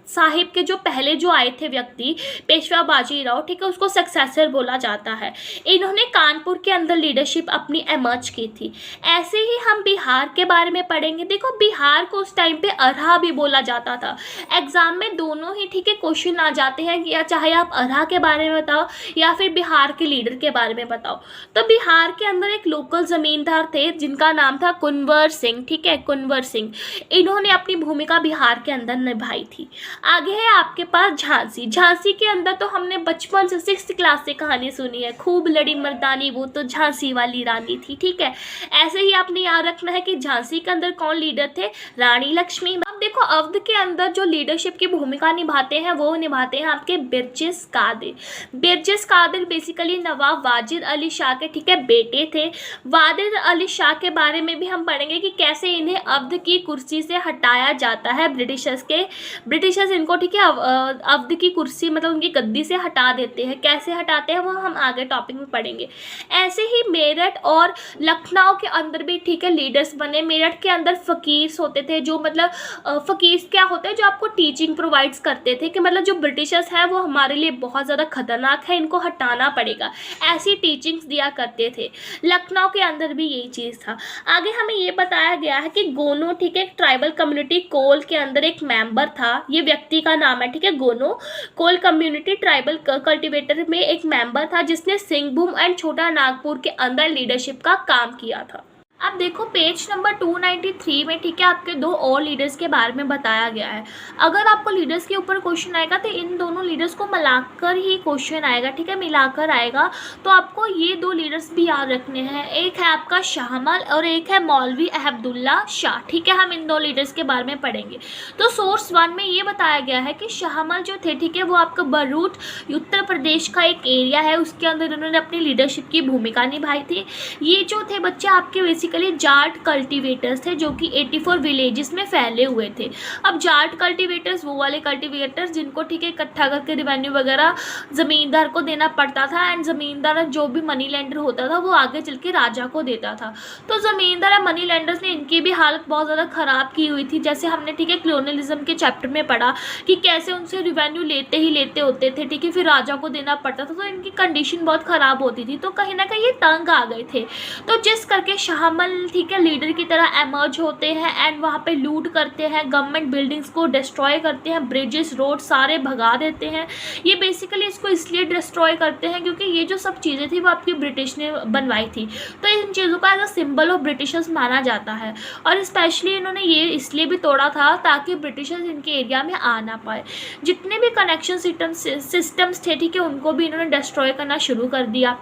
साहिब के जो पहले जो आए थे व्यक्ति पेशवा बाजीराव, ठीक है, उसको सक्सेसर बोला जाता है। इन्होंने कानपुर के अंदर लीडरशिप अपनी एमर्ज की थी। ऐसे ही हम बिहार के बारे में पढ़ेंगे। देखो बिहार को उस टाइम पे अरहा भी बोला जाता था। एग्जाम में दोनों ही ठीक है क्वेश्चन आ जाते हैं कि चाहे आप अरहा के बारे में बताओ या फिर बिहार के लीडर के बारे में बताओ। तो बिहार के अंदर एक लोकल जमींदार थे जिनका नाम था कुंवर सिंह, ठीक है, कुंवर सिंह। इन्होंने अपनी भूमिका बिहार के अंदर निभाई थी। आगे है आपके पास झांसी। झांसी के अंदर तो हमने बचपन से 6th क्लास से कहानी सुनी है, खूब लड़ी मर्दानी वो तो झांसी वाली रानी थी, ठीक है। ऐसे ही आपने याद रखना है कि झांसी के अंदर कौन लीडर थे? रानी लक्ष्मी। अब देखो अवध के अंदर जो लीडरशिप की भूमिका निभाते हैं वो निभाते हैं आपके बिरजिस कादिर। बिरजिस कादिर बेसिकली नवाब वाजिद अली शाह के ठीक है बेटे थे। वाजिद अली शाह के बारे में भी हम पढ़ेंगे कि कैसे इन्हें अवध की कुर्सी से हटाया जाता है। ब्रिटिशर्स इनको ठीक है अवध की कुर्सी मतलब उनकी गद्दी से हटा देते हैं। कैसे हटाते हैं वो हम आगे टॉपिक में पढ़ेंगे। ऐसे ही मेरठ और लखनऊ के अंदर भी ठीक है लीडर्स बने। मेरठ के अंदर फकीर्स होते थे जो मतलब फ़कीर क्या होते हैं जो आपको टीचिंग प्रोवाइड्स करते थे कि मतलब जो ब्रिटिशर्स हैं वो हमारे लिए बहुत ज़्यादा खतरनाक है, इनको हटाना पड़ेगा, ऐसी टीचिंग्स दिया करते थे। लखनऊ के अंदर भी यही चीज़ था। आगे हमें ये बताया गया है कि गोनो, ठीक है, एक ट्राइबल कम्युनिटी कोल के अंदर एक मेंबर था, ये व्यक्ति का नाम है, ठीक है, गोनो। कोल कम्युनिटी ट्राइबल कल्टिवेटर में एक मेंबर था जिसने सिंहभूम एंड छोटा नागपुर के अंदर लीडरशिप का काम किया था। अब देखो पेज नंबर 293 में, ठीक है, आपके दो और लीडर्स के बारे में बताया गया है। अगर आपको लीडर्स के ऊपर क्वेश्चन आएगा तो इन दोनों लीडर्स को मिलाकर ही क्वेश्चन आएगा, ठीक है, मिलाकर आएगा। तो आपको ये दो लीडर्स भी याद रखने हैं, एक है आपका शाहमल और एक है मौलवी अब्दुल्ला शाह, ठीक है। हम इन दो लीडर्स के बारे में पढ़ेंगे। तो सोर्स 1 में ये बताया गया है कि शाहमल जो थे, ठीक है, वो आपका बरूट उत्तर प्रदेश का एक एरिया है, उसके अंदर इन्होंने अपनी लीडरशिप की भूमिका निभाई थी। ये जो थे बच्चे आपके बेसिकली जाट कल्टीवेटर्स थे जो कि 84 विलेजेस में फैले हुए थे। अब जाट कल्टीवेटर्स वो वाले कल्टीवेटर्स जिनको, ठीक है, इकट्ठा करके रिवेन्यू वगैरह ज़मींदार को देना पड़ता था, एंड ज़मींदार जो भी मनी लेंडर होता था वो आगे चल के राजा को देता था। तो ज़मींदार और मनी लेंडर्स ने इनकी भी हालत बहुत ज़्यादा ख़राब की हुई थी, जैसे हमने, ठीक है, कॉलोनियलिज्म के चैप्टर में पढ़ा कि कैसे उनसे रिवेन्यू लेते ही लेते होते थे, ठीक है, फिर राजा को देना पड़ता था, तो इनकी कंडीशन बहुत ख़राब होती थी। तो कहीं ना कहीं ये तंग आ गए थे, तो जिस करके शाहमल, ठीक है, लीडर की तरह एमर्ज होते हैं एंड वहाँ पे लूट करते हैं, गवर्नमेंट बिल्डिंग्स को डिस्ट्रॉय करते हैं, ब्रिजेस रोड सारे भगा देते हैं। ये बेसिकली इसको इसलिए डिस्ट्रॉय करते हैं क्योंकि ये जो सब चीज़ें थी वो आपकी ब्रिटिश ने बनवाई थी, तो इन चीज़ों का as a symbol of britishers माना जाता है। और स्पेशली इन्होंने ये इसलिए भी तोड़ा था ताकि ब्रिटिशर्स इनके एरिया में आ ना पाए। जितने भी कनेक्शन सिस्टम्स थे, ठीक है, उनको भी इन्होंने डिस्ट्रॉय करना शुरू कर दिया।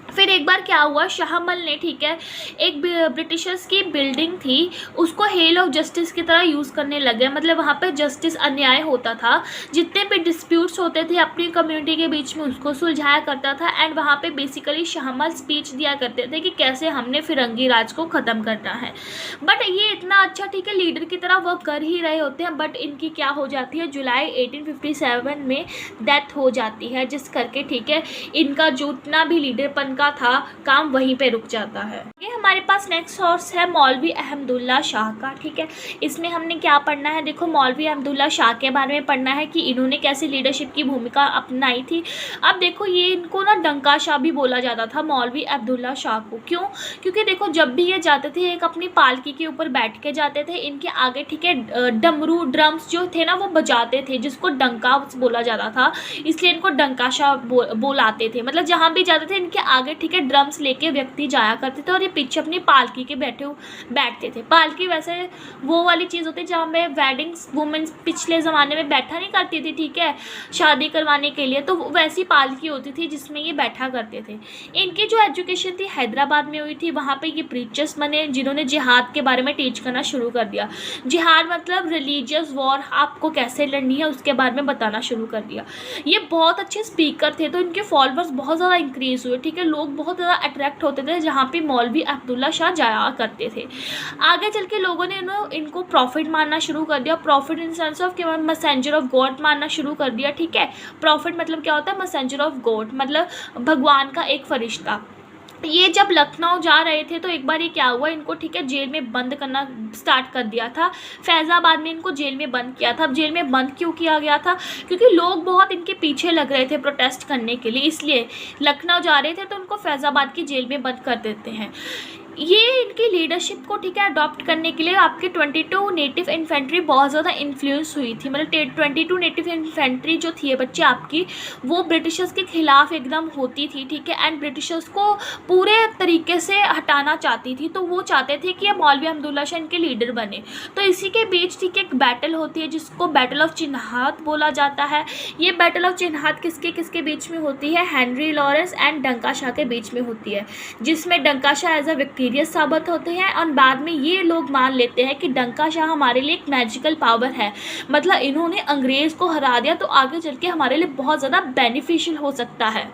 फिर एक बार क्या हुआ, शाहमल ने, ठीक है, एक ब्रिटिशर्स की बिल्डिंग थी उसको हेल ऑफ जस्टिस की तरह यूज़ करने लगे। मतलब वहाँ पे जस्टिस अन्याय होता था, जितने भी डिस्प्यूट्स होते थे अपनी कम्युनिटी के बीच में उसको सुलझाया करता था। एंड वहाँ पे बेसिकली शाहमल स्पीच दिया करते थे कि कैसे हमने फिरंगी राज को ख़त्म करना है। बट ये इतना अच्छा, ठीक है, लीडर की तरह वर्क कर ही रहे होते हैं, बट इनकी क्या हो जाती है, जुलाई 1857 में डेथ हो जाती है, जिस करके, ठीक है, इनका जितना भी लीडरपन का था काम वहीं पे रुक जाता है। ये हमारे पास नेक्स्ट सोर्स है मौलवी अहमदुल्ला शाह का, ठीक है। इसमें हमने क्या पढ़ना है, देखो मौलवी अहमदुल्ला शाह के बारे में पढ़ना है कि इन्होंने कैसे लीडरशिप की भूमिका अपनाई थी। अब देखो ये इनको ना डंका शाह भी बोला जाता था, मौलवी अब्दुल्ला शाह को। क्यों? क्योंकि देखो जब भी ये जाते थे एक अपनी पालकी के ऊपर बैठ के जाते थे, इनके आगे, ठीक है, डमरू ड्रम्स जो थे ना वो बजाते थे, जिसको डंका बोला जाता था, इसलिए इनको डंका शाह बोलाते थे। मतलब जहाँ भी जाते थे इनके आगे, ठीक है, ड्रम्स लेके व्यक्ति जाया करते थे और ये पीछे अपनी पालकी के बैठते थे। पालकी वैसे वो वाली चीज़ होती है जहाँ पे वेडिंग्स वुमेन्स पिछले ज़माने में बैठा नहीं करती थी, ठीक है, शादी करवाने के लिए, तो वैसी पालकी होती थी जिसमें ये बैठा करते थे। इनकी जो एजुकेशन थी हैदराबाद में हुई थी, वहाँ पे ये प्रीचर्स बने जिन्होंने जिहाद के बारे में टीच करना शुरू कर दिया। जिहाद मतलब रिलीजियस वॉर, आपको कैसे लड़नी है उसके बारे में बताना शुरू कर दिया। ये बहुत अच्छे स्पीकर थे, तो इनके फॉलोअर्स बहुत ज़्यादा इंक्रीज़ हुए, ठीक है, लोग बहुत ज़्यादा अट्रैक्ट होते थे जहाँ पे मौलवी अब्दुल्ला शाह जाया करते थे। आगे चल के लोगों ने इनको प्रॉफिट मानना शुरू कर दिया, प्रॉफिट इन सेंस ऑफ कि मैसेंजर ऑफ गॉड मानना शुरू कर दिया, ठीक है। प्रॉफिट मतलब क्या होता है, मैसेंजर ऑफ गॉड मतलब भगवान का एक फरिश्ता। ये जब लखनऊ जा रहे थे तो एक बार ये क्या हुआ, इनको, ठीक है, जेल में बंद करना स्टार्ट कर दिया था। फैज़ाबाद में इनको जेल में बंद किया था। अब जेल में बंद क्यों किया गया था, क्योंकि लोग बहुत इनके पीछे लग रहे थे प्रोटेस्ट करने के लिए, इसलिए लखनऊ जा रहे थे तो उनको फैज़ाबाद की जेल में बंद कर देते हैं। ये इनकी लीडरशिप को, ठीक है, अडॉप्ट करने के लिए आपके 22 नेटिव इन्फेंट्री बहुत ज़्यादा इन्फ्लुएंस हुई थी। मतलब 22 नेटिव इन्फेंट्री जो थी बच्चे आपकी, वो ब्रिटिशर्स के ख़िलाफ़ एकदम होती थी, ठीक है, एंड ब्रिटिशर्स को पूरे तरीके से हटाना चाहती थी। तो वो चाहते थे कि ये मौलवी अब्दुल्ला शाह इनके लीडर बने। तो इसी के बीच, ठीक है, एक बैटल होती है जिसको बैटल ऑफ चिन्हात बोला जाता है। ये बैटल ऑफ चिन्हात किसके किसके बीच में होती है, हेनरी लॉरेंस एंड डंका शाह के बीच में होती है, जिसमें डंका शाह एज अ विक्टोरियस साबित होते हैं और बाद में ये लोग मान लेते हैं कि डंका शाह हमारे लिए एक मैजिकल पावर है, मतलब इन्होंने अंग्रेज़ को हरा दिया तो आगे चल के हमारे लिए बहुत ज़्यादा बेनिफिशियल हो सकता है।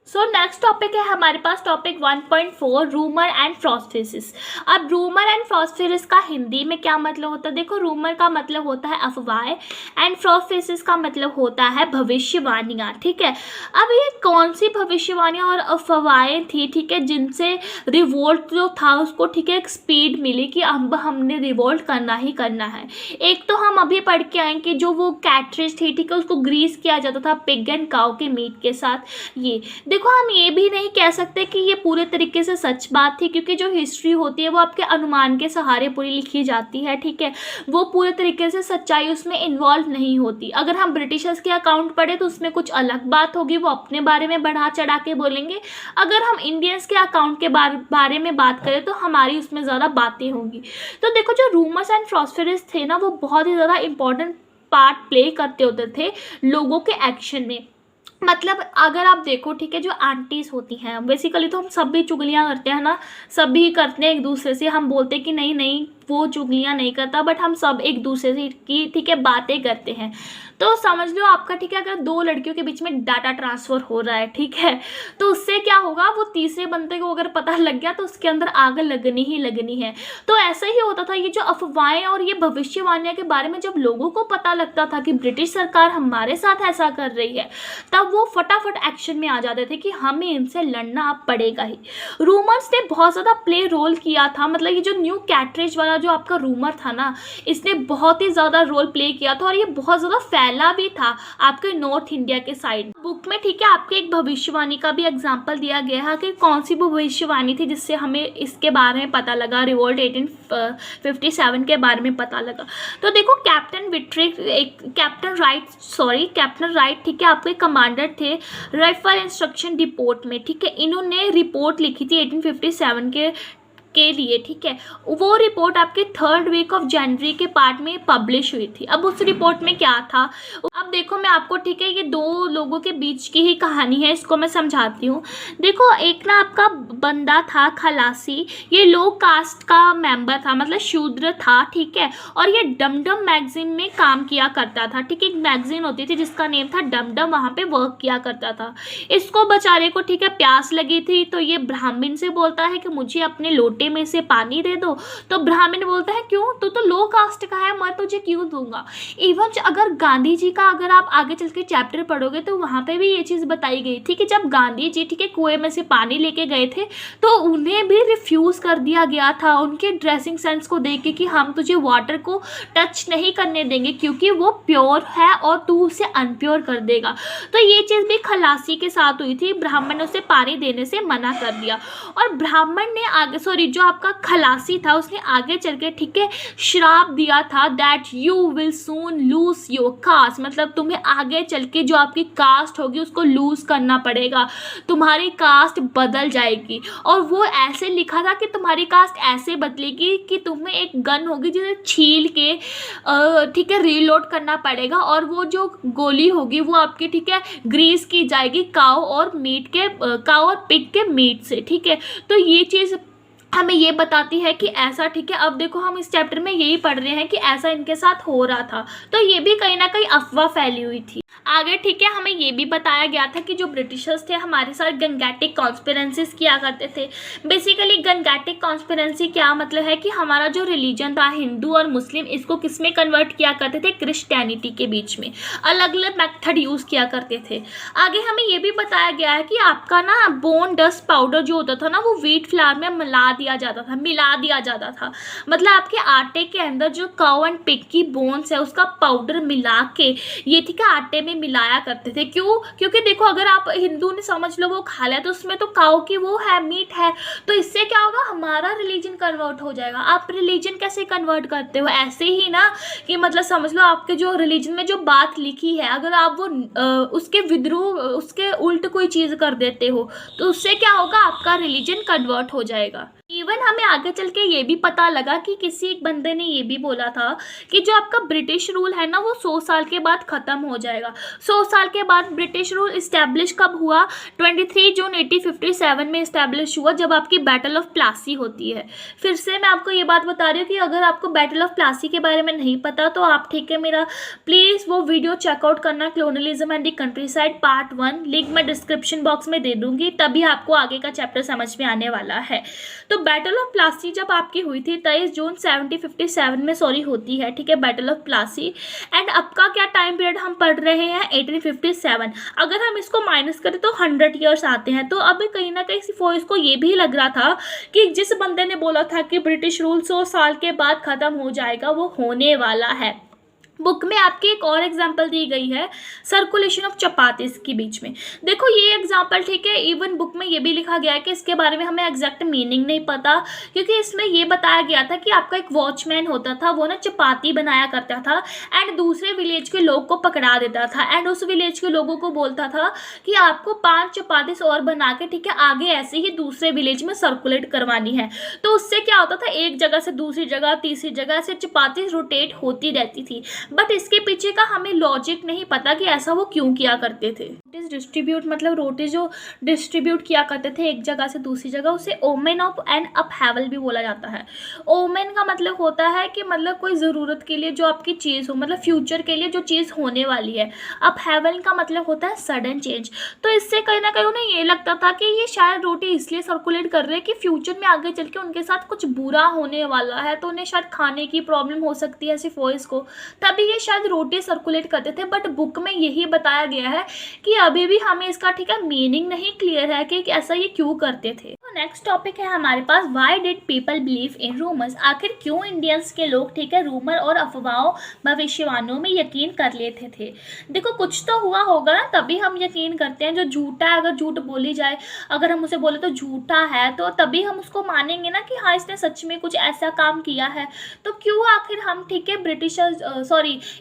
सो नेक्स्ट टॉपिक है हमारे पास टॉपिक 1.4 रूमर एंड फ्रॉस्फेसिस। अब रूमर एंड फ्रॉस्फेसिस का हिंदी में क्या मतलब होता है? देखो, रूमर का मतलब होता है अफवाहें एंड फ्रॉस्फेसिस का मतलब होता है भविष्यवाणियाँ, ठीक है। अब ये कौन सी भविष्यवाणियाँ और अफवाहें थी, ठीक है, जिनसे रिवोल्ट जो था उसको, ठीक है, एक स्पीड मिली कि अब हमने रिवोल्ट करना ही करना है। एक तो हम अभी पढ़ के आए कि जो वो कैटरेज थी, ठीक है, उसको ग्रीस किया जाता था पिग एंड काउ के मीट के साथ। ये देखो, हम ये भी नहीं कह सकते कि ये पूरे तरीके से सच बात थी, क्योंकि जो हिस्ट्री होती है वो आपके अनुमान के सहारे पूरी लिखी जाती है, ठीक है। वो पूरे तरीके से सच्चाई उसमें इन्वॉल्व नहीं होती। अगर हम ब्रिटिशर्स के अकाउंट पढ़े तो उसमें कुछ अलग बात होगी, वो अपने बारे में बढ़ा चढ़ा के बोलेंगे। अगर हम इंडियंस के अकाउंट के बारे में बात करें तो हमारी उसमें ज़्यादा बातें होंगी। तो देखो, जो रूमर्स एंड फ्रॉस्फेरिस थे ना, वो बहुत ही ज़्यादा इंपॉर्टेंट पार्ट प्ले करते होते थे लोगों के एक्शन में। मतलब अगर आप देखो, ठीक है, जो आंटीज़ होती हैं, बेसिकली तो हम सब भी चुगलियाँ करते हैं ना, सभी करते हैं एक दूसरे से। हम बोलते हैं कि नहीं नहीं वो चुगलियाँ नहीं करता, बट हम सब एक दूसरे से की, ठीक है, बातें करते हैं। तो समझ लो आपका, ठीक है, अगर दो लड़कियों के बीच में डाटा ट्रांसफ़र हो रहा है, ठीक है, तो उससे क्या होगा, वो तीसरे बंदे को अगर पता लग गया तो उसके अंदर आग लगनी ही लगनी है। तो ऐसा ही होता था। ये जो अफवाहें और ये भविष्यवाणियाँ के बारे में जब लोगों को पता लगता था कि ब्रिटिश सरकार हमारे साथ ऐसा कर रही है, तब वो फटाफट एक्शन में आ जाते थे कि हमें इनसे लड़ना अब पड़ेगा ही। रूमर्स ने बहुत ज़्यादा प्ले रोल किया था। मतलब ये जो न्यू कैटरेज वाला जो आपका रूमर था ना, इसने बहुत ही ज़्यादा रोल प्ले किया था और ये बहुत ज़्यादा फैला भी था आपके नॉर्थ इंडिया के साइड। बुक में, ठीक है, आपके एक भविष्यवाणी का भी एग्जाम्पल दिया गया है कि कौन सी भविष्यवाणी थी जिससे हमें इसके बारे में पता लगा, रिवोल्ट 1857 के बारे में पता लगा। तो देखो, कैप्टन राइट, ठीक है, आपके कमांडर थे राइफल इंस्ट्रक्शन डिपोट में, ठीक है। इन्होंने रिपोर्ट लिखी थी 1857 के लिए, ठीक है। वो रिपोर्ट आपके 3rd वीक ऑफ जनवरी के पार्ट में पब्लिश हुई थी। अब उस रिपोर्ट में क्या था, अब देखो मैं आपको, ठीक है, ये दो लोगों के बीच की ही कहानी है, इसको मैं समझाती हूँ। देखो, एक ना आपका बंदा था खलासी, ये लो कास्ट का मेंबर था, मतलब शूद्र था, ठीक है, और ये डमडम मैगजीन में काम किया करता था, ठीक है। एक मैगजीन होती थी जिसका नेम था डमडम, वहाँ पे वर्क किया करता था। इसको बेचारे को, ठीक है, प्यास लगी थी, तो ये ब्राह्मण से बोलता है कि मुझे अपने लोटे में से पानी दे दो। तो ब्राह्मण बोलता है क्यों, तू तो लो कास्ट का है, मैं तुझे क्यों दूंगा। इवन अगर गांधी जी का अगर आप आगे चल के चैप्टर पढ़ोगे तो वहाँ पे भी ये चीज़ बताई गई थी कि जब गांधी जी, ठीक है, कुएं में से पानी लेके गए थे तो उन्हें भी रिफ्यूज़ कर दिया गया था उनके ड्रेसिंग सेंस को देख के कि हम तुझे वाटर को टच नहीं करने देंगे क्योंकि वो प्योर है और तू उसे अनप्योर कर देगा। तो ये चीज़ भी खलासी के साथ हुई थी, ब्राह्मण ने उसे पानी देने से मना कर दिया। और ब्राह्मण ने आगे, जो आपका खलासी था, उसने आगे चल के, ठीक है, श्राप दिया था that you will soon lose your cast, मतलब तुम्हें आगे चल के जो आपकी कास्ट होगी उसको लूज करना पड़ेगा, तुम्हारी कास्ट बदल जाएगी। और वो ऐसे लिखा था कि तुम्हारी कास्ट ऐसे बदलेगी कि तुम्हें एक गन होगी जिसे छील के, ठीक है, रीलोड करना पड़ेगा और वो जो गोली होगी वो आपकी, ठीक है, ग्रीस की जाएगी काऊ और पिग के मीट से, ठीक है। तो ये चीज़ हमें ये बताती है कि ऐसा, ठीक है। अब देखो, हम इस चैप्टर में यही पढ़ रहे हैं कि ऐसा इनके साथ हो रहा था, तो ये भी कहीं ना कहीं अफवाह फैली हुई थी। आगे, ठीक है, हमें ये भी बताया गया था कि जो ब्रिटिशर्स थे हमारे साथ गंगैटिक कॉन्स्पिरेंसीज किया करते थे। बेसिकली गंगैटिक कॉन्स्पिरेंसी क्या मतलब है कि हमारा जो रिलीजन था, हिंदू और मुस्लिम, इसको किस में कन्वर्ट किया करते थे, क्रिश्चियनिटी के बीच में अलग अलग मेथड यूज़ किया करते थे। आगे हमें ये भी बताया गया है कि आपका ना बोन डस्ट पाउडर जो होता था ना, वो व्हीट फ्लावर में मिला दिया जाता था। मतलब आपके आटे के अंदर जो काऊ एंड पिग की बोन्स है उसका पाउडर मिला के, ये, ठीक है, आटे में मिलाया करते थे। क्यों? क्योंकि देखो, अगर आप हिंदू ने समझ लो वो खा लिया तो उसमें तो काऊ की वो है, मीट है, तो इससे क्या होगा, हमारा रिलीजन कन्वर्ट हो जाएगा। आप रिलीजन कैसे कन्वर्ट करते हो? ऐसे ही ना कि मतलब समझ लो आपके जो रिलीजन में जो बात लिखी है, अगर आप वो उसके विद्रोह, उसके उल्ट कोई चीज़ कर देते हो तो उससे क्या होगा, आपका रिलीजन कन्वर्ट हो जाएगा। इवन हमें आगे चल के ये भी पता लगा कि किसी एक बंदे ने ये भी बोला था कि जो आपका ब्रिटिश रूल है ना वो 100 साल के बाद ख़त्म हो जाएगा। 100 साल के बाद ब्रिटिश रूल इस्टेब्लिश कब हुआ? 23 जून 1857 में इस्टेब्लिश हुआ, जब आपकी बैटल ऑफ प्लासी होती है। फिर से मैं आपको ये बात बता रही हूँ कि अगर आपको बैटल ऑफ प्लासी के बारे में नहीं पता तो आप ठीक है मेरा प्लीज़ वो वीडियो चेकआउट करना, colonialism and the country side part 1, link मैं डिस्क्रिप्शन बॉक्स में दे दूंगी, तभी आपको आगे का चैप्टर समझ में आने वाला है। तो बैटल ऑफ प्लासी जब आपकी हुई थी 23 जून 1757 में होती है, ठीक है, बैटल ऑफ प्लासी। एंड अब का क्या टाइम पीरियड हम पढ़ रहे हैं? 1857। अगर हम इसको माइनस करें तो 100 ईयर्स आते हैं। तो अब कहीं ना कहीं फॉइस को ये भी लग रहा था कि जिस बंदे ने बोला था कि ब्रिटिश रूल 100 साल के बाद ख़त्म हो जाएगा, वो होने वाला है। बुक में आपकी एक और एग्जांपल दी गई है सर्कुलेशन ऑफ चपातीस के बीच में। देखो ये एग्जांपल ठीक है, इवन बुक में ये भी लिखा गया है कि इसके बारे में हमें एग्जैक्ट मीनिंग नहीं पता, क्योंकि इसमें ये बताया गया था कि आपका एक वॉचमैन होता था, वो ना चपाती बनाया करता था एंड दूसरे विलेज के लोग को पकड़ा देता था एंड उस विलेज के लोगों को बोलता था कि आपको 5 चपातीस और बना के ठीक है आगे ऐसे ही दूसरे विलेज में सर्कुलेट करवानी है। तो उससे क्या होता था, एक जगह से दूसरी जगह, तीसरी जगह से चपातीस रोटेट होती रहती थी। बट इसके पीछे का हमें लॉजिक नहीं पता कि ऐसा वो क्यों किया करते थे। डिस्ट्रीब्यूट मतलब रोटी जो डिस्ट्रीब्यूट किया करते थे एक जगह से दूसरी जगह, उसे ओमेन ऑफ एंड अपहेवल भी बोला जाता है। ओमेन का मतलब होता है कि मतलब कोई ज़रूरत के लिए जो आपकी चीज़ हो, मतलब फ्यूचर के लिए जो चीज़ होने वाली है। अपहेवल का मतलब होता है सडन चेंज। तो इससे कहीं ना कहीं उन्हें ये लगता था कि ये शायद रोटी इसलिए सर्कुलेट कर रहे हैं कि फ्यूचर में आगे चल के उनके साथ कुछ बुरा होने वाला है, तो उन्हें शायद खाने की प्रॉब्लम हो सकती है ऐसे फॉइस को, तभी ये शायद रोटी सर्कुलेट करते थे। बट बुक में यही बताया गया है कि अभी भी हमें इसका ठीक है मीनिंग नहीं क्लियर है कि ऐसा ये क्यों करते थे। नेक्स्ट टॉपिक है हमारे पास, why did people believe in rumours? आखिर क्यों इंडियंस के लोग ठीक है रूमर और अफवाहों भविष्यवाणियों में यकीन कर लेते थे? देखो कुछ तो हुआ होगा ना, तभी हम यकीन करते हैं। जो झूठा है, अगर झूठ बोली जाए, अगर हम उसे बोले तो झूठा है, तो तभी हम उसको मानेंगे ना कि हाँ इसने सच में कुछ ऐसा काम किया है। तो क्यों आखिर हम ठीक है ब्रिटिशर्स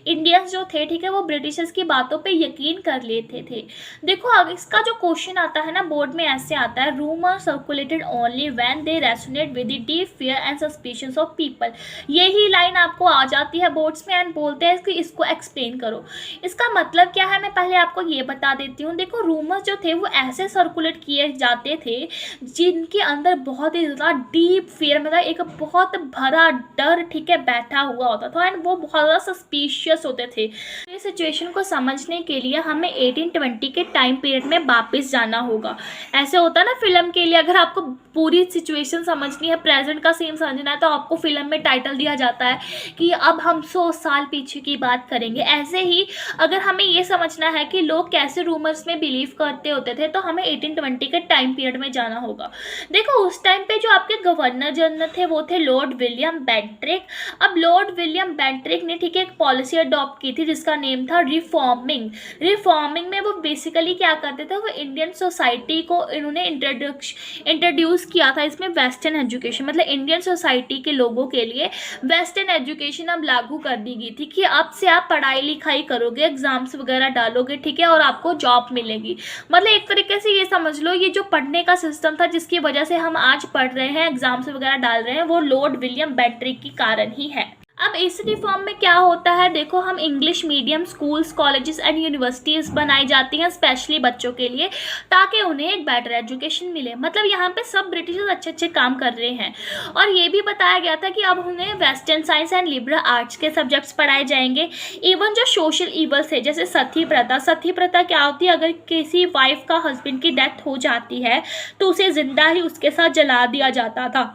इंडियंस जो थे ठीक है वो ब्रिटिशर्स की बातों पे यकीन कर लेते थे? देखो अब इसका जो क्वेश्चन आता है ना बोर्ड में ऐसे आता है, rumour circulated only when they resonate with the deep fear and suspicions of people. यही लाइन आपको आ जाती है बोर्ड्स में एंड बोलते हैं कि इसको एक्सप्लेन करो। इसका मतलब क्या है मैं पहले आपको ये बता देती हूँ। देखो रूमर्स जो थे वो ऐसे सर्कुलेट किए जाते थे जिनके अंदर बहुत ही ज़्यादा डीप फियर, मतलब एक बहुत भरा डर ठीक है बैठा हुआ होता था एंड वो बहुत ज़्यादा सस्पिशियस होते थे। इस सिचुएशन को समझने के लिए हमें 1820 के टाइम पीरियड में वापस जाना होगा। ऐसे होता है ना फिल्म के लिए, अगर आपको पूरी सिचुएशन समझनी है, प्रेजेंट का सेम समझना है, तो आपको फिल्म में टाइटल दिया जाता है कि अब हम 100 साल पीछे की बात करेंगे। ऐसे ही अगर हमें ये समझना है कि लोग कैसे रूमर्स में बिलीव करते होते थे, तो हमें 1820 के टाइम पीरियड में जाना होगा। देखो उस टाइम पे जो आपके गवर्नर जनरल थे वो थे लॉर्ड विलियम बेंट्रिक। अब लॉर्ड विलियम बेंट्रिक ने ठीक है एक पॉलिसी अडॉप्ट की थी जिसका नेम था रिफॉर्मिंग। रिफॉर्मिंग में वो बेसिकली क्या करते थे, वो इंडियन सोसाइटी को इन्होंने इंट्रोड्यूस किया था इसमें वेस्टर्न एजुकेशन, मतलब इंडियन सोसाइटी के लोगों के लिए वेस्टर्न एजुकेशन अब लागू कर दी गई थी कि अब से आप पढ़ाई लिखाई करोगे, एग्जाम्स वगैरह डालोगे ठीक है और आपको जॉब मिलेगी। मतलब एक तरीके से ये समझ लो ये जो पढ़ने का सिस्टम था जिसकी वजह से हम आज पढ़ रहे हैं, एग्जाम्स वगैरह डाल रहे हैं, वो लॉर्ड विलियम बेंट्रिक के कारण ही है। अब इस रिफॉर्म में क्या होता है, देखो हम English medium schools, colleges and universities बनाई जाती हैं स्पेशली बच्चों के लिए ताकि उन्हें एक बेटर एजुकेशन मिले। मतलब यहाँ पे सब ब्रिटिशर्स अच्छे अच्छे काम कर रहे हैं। और ये भी बताया गया था कि अब उन्हें western science and liberal arts के सब्जेक्ट्स पढ़ाए जाएंगे। इवन जो सोशल ईवल्स है जैसे सती प्रथा क्या होती है, अगर किसी वाइफ का हस्बैंड की डेथ हो जाती है तो उसे जिंदा ही उसके साथ जला दिया जाता था,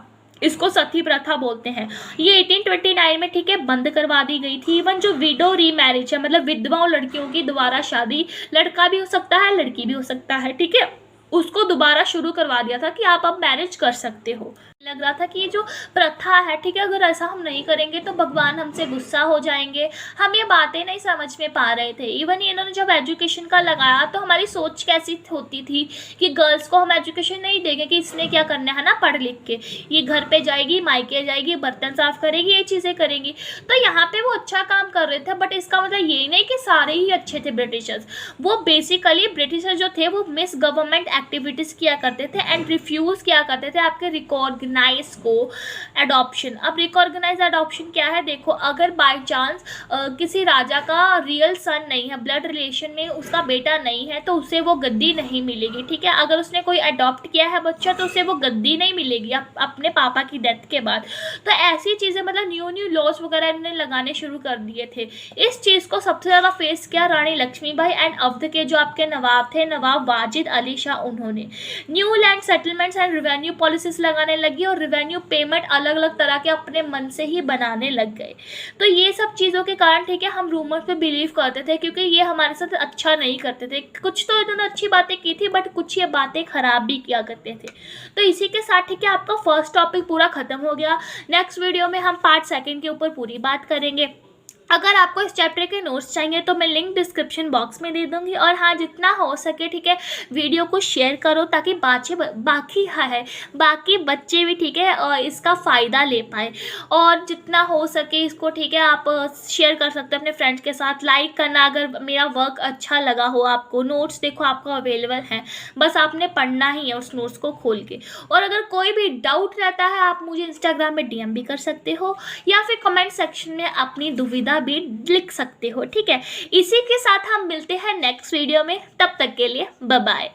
इसको सती प्रथा बोलते हैं। ये 1829 में ठीक है बंद करवा दी गई थी। इवन जो विडो रीमैरिज है, मतलब विधवाओं लड़कियों की दोबारा शादी, लड़का भी हो सकता है लड़की भी हो सकता है ठीक है, उसको दोबारा शुरू करवा दिया था कि आप अब मैरिज कर सकते हो। लग रहा था कि ये जो प्रथा है ठीक है अगर ऐसा हम नहीं करेंगे तो भगवान हमसे गुस्सा हो जाएंगे। हम ये बातें नहीं समझ में पा रहे थे। इवन इन्होंने जब एजुकेशन का लगाया तो हमारी सोच कैसी होती थी कि गर्ल्स को हम एजुकेशन नहीं देंगे कि इसने क्या करना है ना पढ़ लिख के, ये घर पे जाएगी, मायके जाएगी, बर्तन साफ करेगी, ये चीज़ें करेंगी। तो यहाँ पे वो अच्छा काम कर रहे थे, बट इसका मतलब ये नहीं कि सारे ही अच्छे थे ब्रिटिशर्स। वो बेसिकली ब्रिटिशर्स जो थे वो मिस गवर्नमेंट एक्टिविटीज़ किया करते थे एंड रिफ्यूज़ किया करते थे आपके रिकॉर्ड रिकॉग्नाइज को एडॉप्शन। अब रिकॉग्नाइज एडॉप्शन क्या है, देखो अगर बाय चांस किसी राजा का रियल सन नहीं है, ब्लड रिलेशन में उसका बेटा नहीं है, तो उसे वो गद्दी नहीं मिलेगी, ठीक है। अगर उसने कोई अडॉप्ट किया है बच्चा तो उसे वो गद्दी नहीं मिलेगी अपने पापा की डेथ के बाद। तो ऐसी चीज़ें मतलब न्यू लॉज वगैरह इन्होंने लगाने शुरू कर दिए थे। इस चीज़ को सबसे ज़्यादा फेस किया रानी लक्ष्मीबाई एंड अवध के जो आपके नवाब थे, नवाब वाजिद अली शाह, उन्होंने new land settlements and revenue policies लगाने लगी और रिवेन्यू पेमेंट अलग अलग तरह के अपने मन से ही बनाने लग गए। तो ये सब चीज़ों के कारण ठीक है हम रूमर्स पे बिलीव करते थे, क्योंकि ये हमारे साथ अच्छा नहीं करते थे। कुछ तो इन्होंने अच्छी बातें की थी बट कुछ ये बातें खराब भी किया करते थे। तो इसी के साथ ठीक है आपका फर्स्ट टॉपिक पूरा खत्म हो गया। नेक्स्ट वीडियो में हम पार्ट 2 के ऊपर पूरी बात करेंगे। अगर आपको इस चैप्टर के नोट्स चाहिए तो मैं लिंक डिस्क्रिप्शन बॉक्स में दे दूंगी। और हाँ, जितना हो सके ठीक है वीडियो को शेयर करो ताकि बाकी बच्चे भी ठीक है और इसका फ़ायदा ले पाए। और जितना हो सके इसको ठीक है आप शेयर कर सकते हैं अपने फ्रेंड्स के साथ। लाइक करना अगर मेरा वर्क अच्छा लगा हो आपको। नोट्स देखो आपको अवेलेबल हैं, बस आपने पढ़ना ही है उस नोट्स को खोल के। और अगर कोई भी डाउट रहता है आप मुझे इंस्टाग्राम में DM भी कर सकते हो या फिर कमेंट सेक्शन में अपनी दुविधा भी लिख सकते हो, ठीक है। इसी के साथ हम मिलते हैं नेक्स्ट वीडियो में, तब तक के लिए बाय बाय।